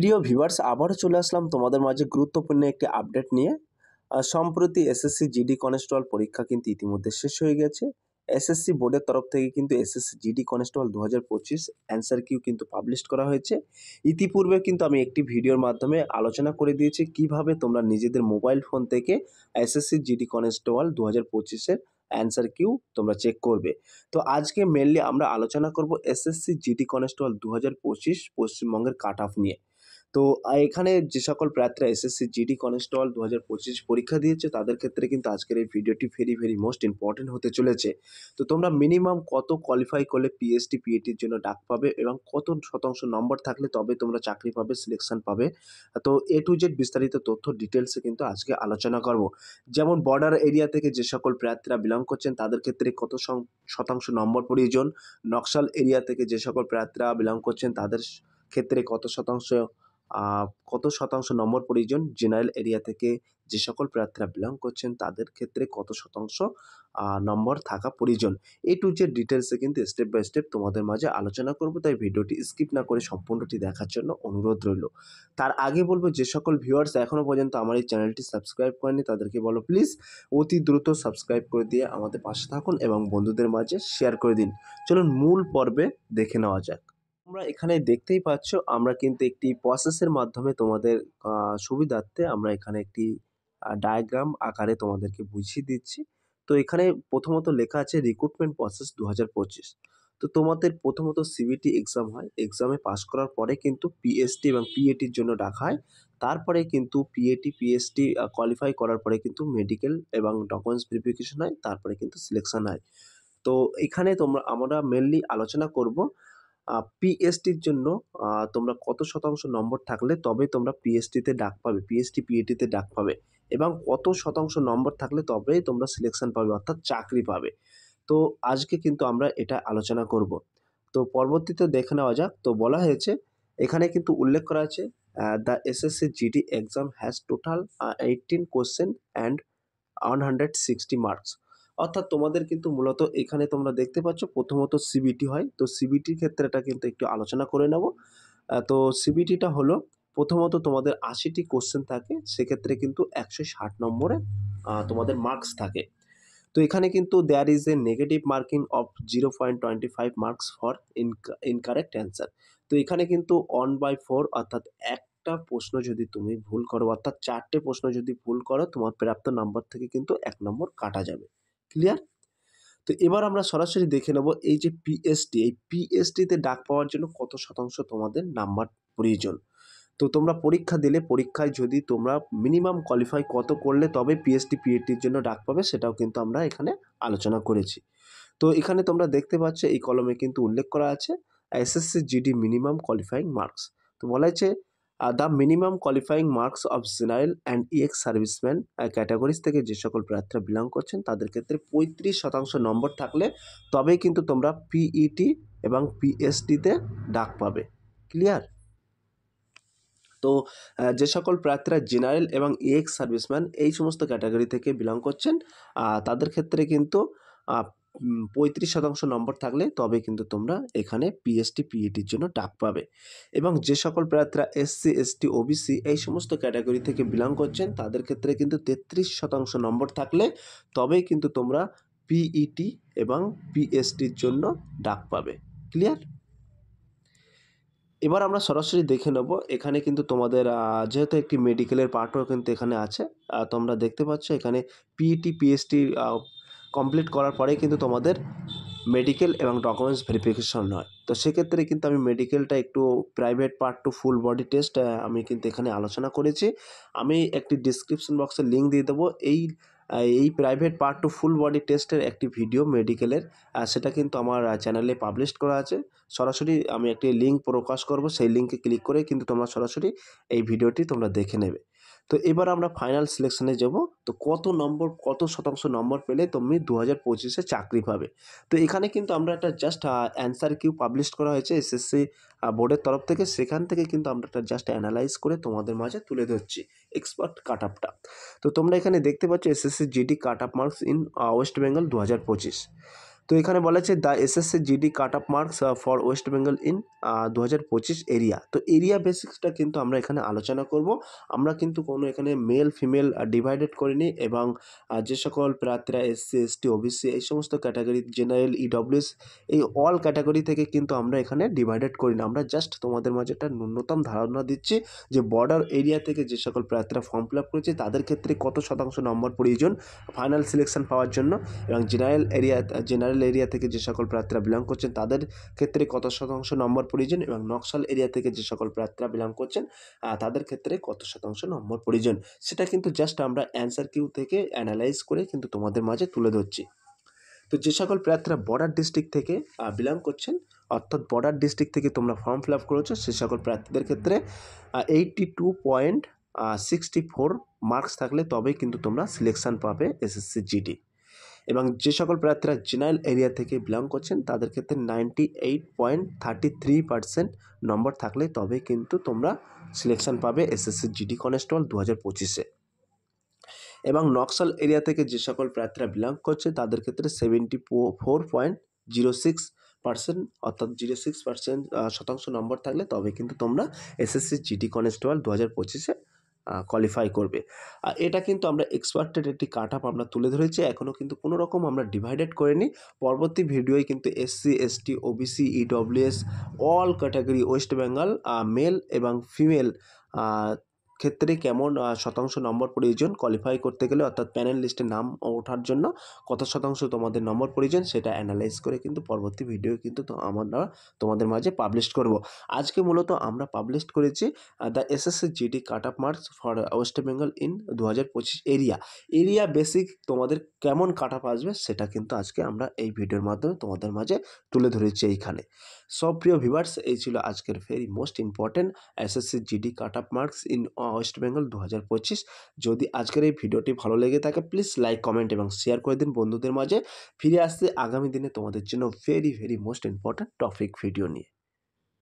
প্রিয় ভিউয়ার্স, আবারও চলে আসলাম তোমাদের মাঝে গুরুত্বপূর্ণ একটি আপডেট নিয়ে। সম্প্রতি এসএসসি জিডি কনস্টেবল পরীক্ষা কিন্তু ইতিমধ্যে শেষ হয়ে গেছে। এসএসসি বোর্ডের তরফ থেকে কিন্তু SSC GD constable 2025 answer key কিন্তু পাবলিশ করা হয়েছে। ইতিপূর্বে কিন্তু আমি একটি ভিডিওর মাধ্যমে আলোচনা করে দিয়েছি কিভাবে তোমরা নিজেদের মোবাইল ফোন থেকে এসএসসি জিডি কনস্টেবল 2025-এর অ্যান্সার কিউ তোমরা চেক করবে। তো আজকে মেনলি আমরা আলোচনা করব এসএসসি জিডি কনস্টেবল 2025 পশ্চিমবঙ্গের কাট অফ নিয়ে। তো এখানে যে সকল প্রার্থীরা এসএসসি জিডি কনস্টেবল 2025 পরীক্ষা দিয়েছে তাদের ক্ষেত্রে কিন্তু আজকের এই ভিডিওটি ভেরি মোস্ট ইম্পর্টেন্ট হতে চলেছে। তো তোমরা মিনিমাম কত কোয়ালিফাই করলে পিএসটি পিএটির জন্য ডাক পাবে এবং কত শতাংশ নম্বর থাকলে তবে তোমরা চাকরি পাবে, সিলেকশন পাবে। তো এ টু জেড বিস্তারিত তথ্য ডিটেলসে কিন্তু আজকে আলোচনা করব। যেমন বর্ডার এরিয়া থেকে যে সকল প্রার্থীরা বিলং করছেন তাদের ক্ষেত্রে কত শতাংশ নম্বর প্রয়োজন, নকশাল এরিয়া থেকে যে সকল প্রার্থীরা বিলং করছেন তাদের ক্ষেত্রে কত শতাংশ নম্বর প্রয়োজন, জেনারেল এরিয়া থেকে যে সকল প্রার্থীরা বিলং করছেন তাদের ক্ষেত্রে কত শতাংশ নম্বর থাকা প্রয়োজন। এ টু জেড ডিটেলসে কিন্তু স্টেপ বাই স্টেপ তোমাদের মাঝে আলোচনা করব, তাই ভিডিওটি স্কিপ না করে সম্পূর্ণটি দেখার জন্য অনুরোধ রইল। তার আগে বলবো, যে সকল ভিউয়ার্স এখনও পর্যন্ত আমার এই চ্যানেলটি সাবস্ক্রাইব করেনি তাদেরকে বলো প্লিজ অতি দ্রুত সাবস্ক্রাইব করে দিয়ে আমাদের পাশে থাকুন এবং বন্ধুদের মাঝে শেয়ার করে দিন। চলুন মূল পর্বে দেখে নেওয়া যাক। তোমরা এখানে দেখতেই পাচ্ছ, আমরা কিন্তু একটি প্রসেসের মাধ্যমে তোমাদের সুবিধার্থে আমরা এখানে একটি ডায়াগ্রাম আকারে তোমাদেরকে বুঝিয়ে দিচ্ছি। তো এখানে প্রথমত লেখা আছে রিক্রুটমেন্ট প্রসেস 2025। তো তোমাদের প্রথমত সিবিটি এক্সাম হয়, এক্সামে পাস করার পরে কিন্তু পিএসটি এবং পিএটির জন্য ডাকা হয়। তারপরে কিন্তু পিএটি পিএসটি কোয়ালিফাই করার পরে কিন্তু মেডিকেল এবং ডকুমেন্টস ভেরিফিকেশন হয়, তারপরে কিন্তু সিলেকশন হয়। তো এখানে আমরা মেনলি আলোচনা করব পিএসটির জন্য তোমরা কত শতাংশ নম্বর থাকলে তবে তোমরা পিএসটিতে ডাক পাবে, পিএসটি পিএটিতে ডাক পাবে, এবং কত শতাংশ নম্বর থাকলে তবেই তোমরা সিলেকশন পাবে অর্থাৎ চাকরি পাবে। তো আজকে কিন্তু আমরা এটা আলোচনা করব। তো পরবর্তীতে দেখে নেওয়া যাক। তো বলা হয়েছে, এখানে কিন্তু উল্লেখ করা আছে the SSC GD exam has total 18 question and 160 marks. অর্থাৎ তোমাদের কিন্তু মূলত এখানে তোমরা দেখতে পাচ্ছ প্রথমত সিবিটি হয়। তো সিবিটির ক্ষেত্রেটা কিন্তু একটু আলোচনা করে নেব। তো সিবিটিটা হলো প্রথমত তোমাদের 80টি কোশ্চেন থাকে, সেক্ষেত্রে কিন্তু 160 নম্বরে তোমাদের মার্কস থাকে। তো এখানে কিন্তু there is a negative marking of 0.25 marks for incorrect answer. তো এখানে কিন্তু 1/4 অর্থাৎ একটা প্রশ্ন যদি তুমি ভুল করো, অর্থাৎ 4টে প্রশ্ন যদি ভুল করো, তোমার প্রাপ্ত নাম্বার থেকে কিন্তু 1 নম্বর কাটা যাবে। ক্লিয়ার? তো এবার আমরা সরাসরি দেখে নেব এই যে পিএসটি, এই পিএসটিতে ডাক পাওয়ার জন্য কত শতাংশ তোমাদের নাম্বার প্রয়োজন। তো তোমরা পরীক্ষা দিলে, পরীক্ষায় যদি তোমরা মিনিমাম কোয়ালিফাই কত করলে তবে পিএসটি পিএটির জন্য ডাক পাবে, সেটাও কিন্তু আমরা এখানে আলোচনা করেছি। তো এখানে তোমরা দেখতে পাচ্ছ এই কলমে কিন্তু উল্লেখ করা আছে SSC GD minimum qualifying marks. তো বলা হয়েছে the minimum qualifying marks of general and EX serviceman categories থেকে যে সকল প্রার্থীরা বিলং করছেন তাদের ক্ষেত্রে 35% নম্বর থাকলে তবেই কিন্তু তোমরা পিইটি এবং পিএসটিতে ডাক পাবে। ক্লিয়ার? তো যে সকল প্রার্থীরা জেনারেল এবং ইএক্স সার্ভিসম্যান এই সমস্ত ক্যাটাগরি থেকে বিলং করছেন তাদের ক্ষেত্রে কিন্তু 35% নম্বর থাকলে তবে কিন্তু তোমরা এখানে পিএসটি পিইটির জন্য ডাক পাবে। এবং যে সকল প্রার্থীরা এসসি এসটি ওবিসি এই সমস্ত ক্যাটাগরি থেকে বিলং করছেন তাদের ক্ষেত্রে কিন্তু 33% নম্বর থাকলে তবেই কিন্তু তোমরা পিইটি এবং পিএসটির জন্য ডাক পাবে। ক্লিয়ার? এবার আমরা সরাসরি দেখে নেব। এখানে কিন্তু তোমাদের যেহেতু একটি মেডিকেলের পার্টও কিন্তু এখানে আছে, তোমরা দেখতে পাচ্ছ এখানে পিইটি পিএসটি কমপ্লিট করার পরেই কিন্তু তোমাদের মেডিকেল এবং ডকুমেন্টস ভেরিফিকেশন হয়। তো সেক্ষেত্রে কিন্তু আমি মেডিকেলটা একটু private part to full body test আমি কিন্তু এখানে আলোচনা করেছি। আমি একটি ডিসক্রিপশন বক্সে লিঙ্ক দিয়ে দেবো। এই private part to full body টেস্টের একটি ভিডিও মেডিকেলের, সেটা কিন্তু আমার চ্যানেলে পাবলিশ করা আছে। সরাসরি আমি একটি লিঙ্ক প্রকাশ করব, সেই লিঙ্কে ক্লিক করে কিন্তু তোমরা সরাসরি এই ভিডিওটি তোমরা দেখে নেবে। তো এবার আমরা ফাইনাল সিলেকশনে যাব। তো কত শতাংশ নম্বর পেলে তুমি 2025-এ চাকরি পাবে। তো এখানে কিন্তু আমরা একটা জাস্ট অ্যান্সার কিউ পাবলিশ করা হয়েছে এসএসসি বোর্ডের তরফ থেকে, সেখান থেকে কিন্তু আমরা একটা জাস্ট অ্যানালাইজ করে তোমাদের মাঝে তুলে ধরছি এক্সপার্ট কাট আপটা। তো তোমরা এখানে দেখতে পাচ্ছ SSC GD cut up marks in West Bengal 2025। তো এখানে বলা আছে the SSC GD cut off marks for West Bengal in 2025 area. তো এরিয়া বেসিক্সটা কিন্তু আমরা এখানে আলোচনা করব। আমরা কিন্তু কোনো এখানে মেল ফিমেল ডিভাইডেড করিনি, এবং যে সকল প্রার্থীরা এসসি এসটি ওবিসি এই সমস্ত ক্যাটাগরি, জেনারেল ইডব্লিউএস, এই অল ক্যাটাগরি থেকে কিন্তু আমরা এখানে ডিভাইডেড করি না। আমরা জাস্ট তোমাদের মাঝে একটা ন্যূনতম ধারণা দিচ্ছি যে বর্ডার এরিয়া থেকে যে সকল প্রার্থীরা ফর্ম ফিল আপ করেছে তাদের ক্ষেত্রে কত শতাংশ নম্বর প্রয়োজন ফাইনাল সিলেকশন পাওয়ার জন্য, এবং জেনারেল এরিয়া থেকে যে সকল প্রার্থীরা বিলং করছেন তাদের ক্ষেত্রে কত শতাংশ নম্বর প্রয়োজন, এবং নকশাল এরিয়া থেকে যে সকল প্রার্থীরা বিলং করছেন তাদের ক্ষেত্রে কত শতাংশ নম্বর প্রয়োজন, সেটা কিন্তু জাস্ট আমরা অ্যান্সার কিউ থেকে অ্যানালাইজ করে কিন্তু তোমাদের মাঝে তুলে ধরছি। তো যে সকল প্রার্থীরা বর্ডার ডিস্ট্রিক্ট থেকে বিলং করছেন, অর্থাৎ বর্ডার ডিস্ট্রিক্ট থেকে তোমরা ফর্ম ফিল আপ করেছো, সে সকল প্রার্থীদের ক্ষেত্রে 82.64 মার্কস থাকলে তবেই কিন্তু তোমরা সিলেকশন পাবে এসএসসি জিডি। এবং যে সকল প্রার্থীরা জেনারেল এরিয়া থেকে বিলং করছেন তাদের ক্ষেত্রে 98.33% নম্বর থাকলে তবেই কিন্তু তোমরা সিলেকশন পাবে এসএসসি জিডি কনস্টেবল 2025-এ। এবং নকশাল এরিয়া থেকে যে সকল প্রার্থীরা বিলং করছে তাদের ক্ষেত্রে 74.06%, অর্থাৎ 06% শতাংশ নম্বর থাকলে তবে কিন্তু তোমরা এসএসসি জিডি কনস্টেবল 2025-এ কোয়ালিফাই করবে। এটা কিন্তু আমরা এক্সপার্টেড একটি কাট আপ আমরা তুলে ধরেছি, এখনও কিন্তু কোনো রকম আমরা ডিভাইডেড করিনি। পরবর্তী ভিডিওয় কিন্তু SC ST OBC EWS all category West Bengal male এবং ফিমেল ক্ষেত্রে কেমন শতাংশ নম্বর প্রয়োজন কোয়ালিফাই করতে গেলে, অর্থাৎ প্যানেল লিস্টে নাম ওঠার জন্য কত শতাংশ তোমাদের নম্বর প্রয়োজন সেটা অ্যানালাইজ করে কিন্তু পরবর্তী ভিডিও কিন্তু আমরা তোমাদের মাঝে পাবলিশ করব। আজকে মূলত আমরা পাবলিশ করেছি the SSC GD cut up marks for West Bengal in 2025 area basic তোমাদের কেমন কাট আপ আসবে সেটা কিন্তু আজকে আমরা এই ভিডিওর মাধ্যমে তোমাদের মাঝে তুলে ধরেছি এইখানে। সব প্রিয় ভিউয়ার্স, এই ছিল আজকের very most important SSC GD cut up marks in West Bengal 2025। যদি আজকের এই ভিডিওটি ভালো লেগে থাকে প্লিজ লাইক কমেন্ট এবং শেয়ার করে দিন বন্ধুদের মাঝে। ফিরে আসছে আগামী দিনে তোমাদের জন্য very most important topic video নিয়ে।